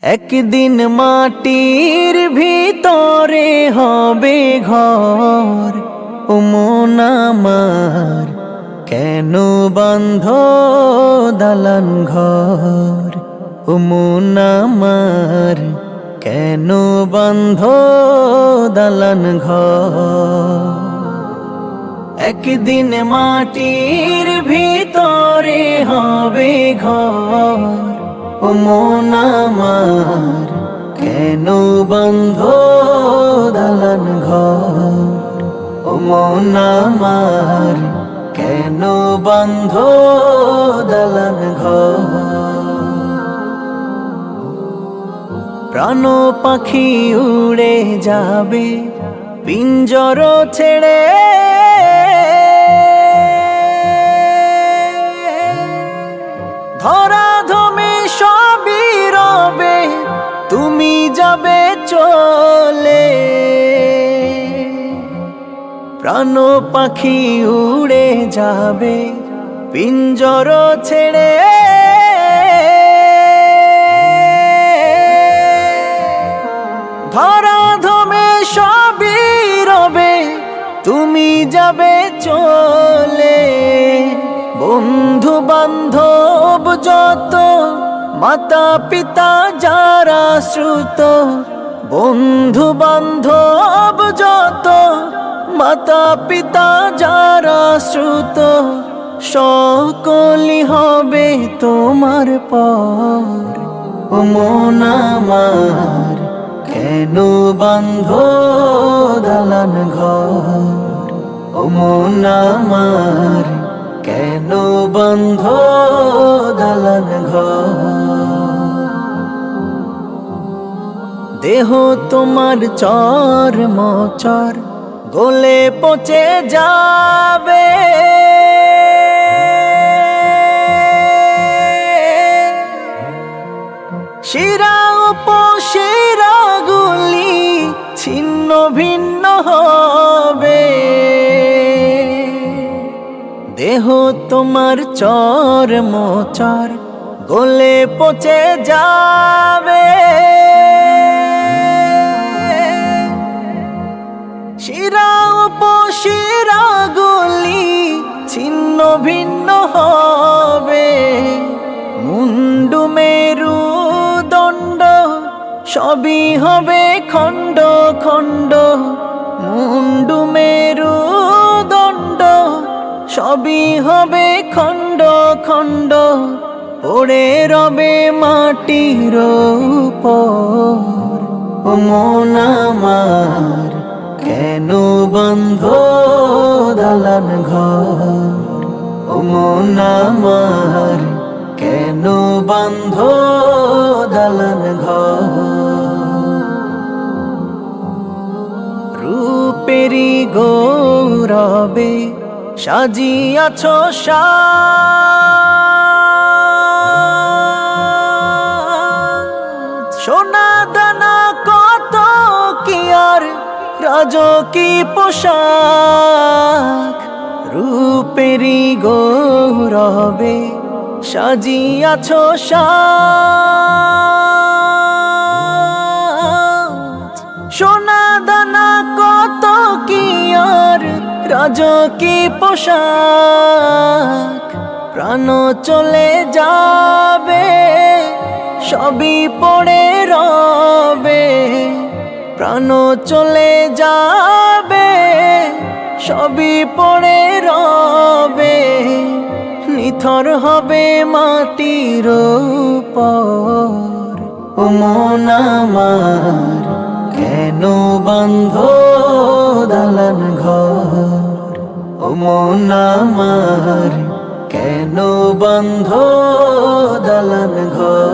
একদিন মাটির ভিতরে হবে ঘর, ও মন আমার কেন বাঁধ দালান ঘর, ও মন আমার কেন বাঁধ দালান ঘর। একদিন মাটির ভিতরে হবে ঘর, ও মন আমার কেন বাঁধ দালান ঘর, ও মন আমার কেন বাঁধ দালান ঘর। প্রাণ পাখি উড়ে যাবে পিঞ্জর ছেড়ে, ধরা ধমে সবই রবে তুমি যাবে চলে। প্রাণ পাখি উড়ে যাবে পিঞ্জর ছেড়ে, ধরা ধমে সবই রবে তুমি যাবে চলে। বন্ধু বান্ধব যত, মাতা পিতা যারা শ্রুত, বন্ধু বান্ধব যত, মাতা পিতা যারা শ্রুত, সকলই হবে তোমার পর, ও মন আমার কেন বাঁধ দালান ঘর, ও মন আমার কেন বাঁধ দালান ঘর। দেহ তোমার চর মচর গলে পচে যাবে, শিরা উপশিরা গুলি ছিন্ন ভিন্ন হবে। দেহ তোমার চর মোচর গলে পচে যাবে, শিরা উপশিরা গুলি ছিন্ন ভিন্ন হবে। মুন্ডু মেরু দণ্ড সবই হবে খণ্ড খণ্ড, মুন্ডু মেরু দণ্ড সবই হবে খণ্ড খণ্ড। পড়ে রবে মাটির উপর, ও মন আমার কেন বাঁধ দালান ঘর, ও মন আমার কেন বাঁধ দালান ঘর। রূপেরি গৌরবে সাজিয়াছ সাজ, সোনা দানা কত কি আর রাজকী পোশাক। রূপেরি গৌরবে সাজিয়াছ সাজ, সোনা দানা কত কি আর রাজকী পোশাক। প্রাণ চলে যাবে সবই পড়ে রবে, প্রাণ চলে যাবে সবই পড়ে রবে। নিথর হবে মাটির উপর, ও মন আমার কেন বাঁধ দালান ঘর, ও মন আমার কেন বাঁধ দালান ঘর।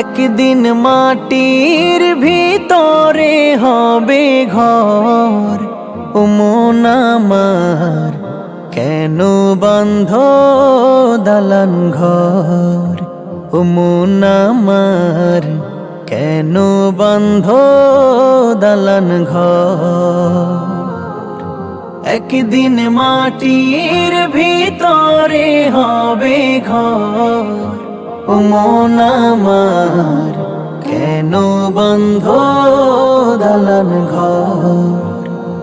একদিন মাটির ভিতরে হবে ঘর, ও মন আমার কেন বাঁধ দালান ঘর, ও মন আমার কেন বাঁধ দালান ঘর। একদিন মাটির ভিতরে হবে ঘর, ও ও মন আমার কেন বন্ধ দালান ঘর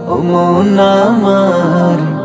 ও মন আমার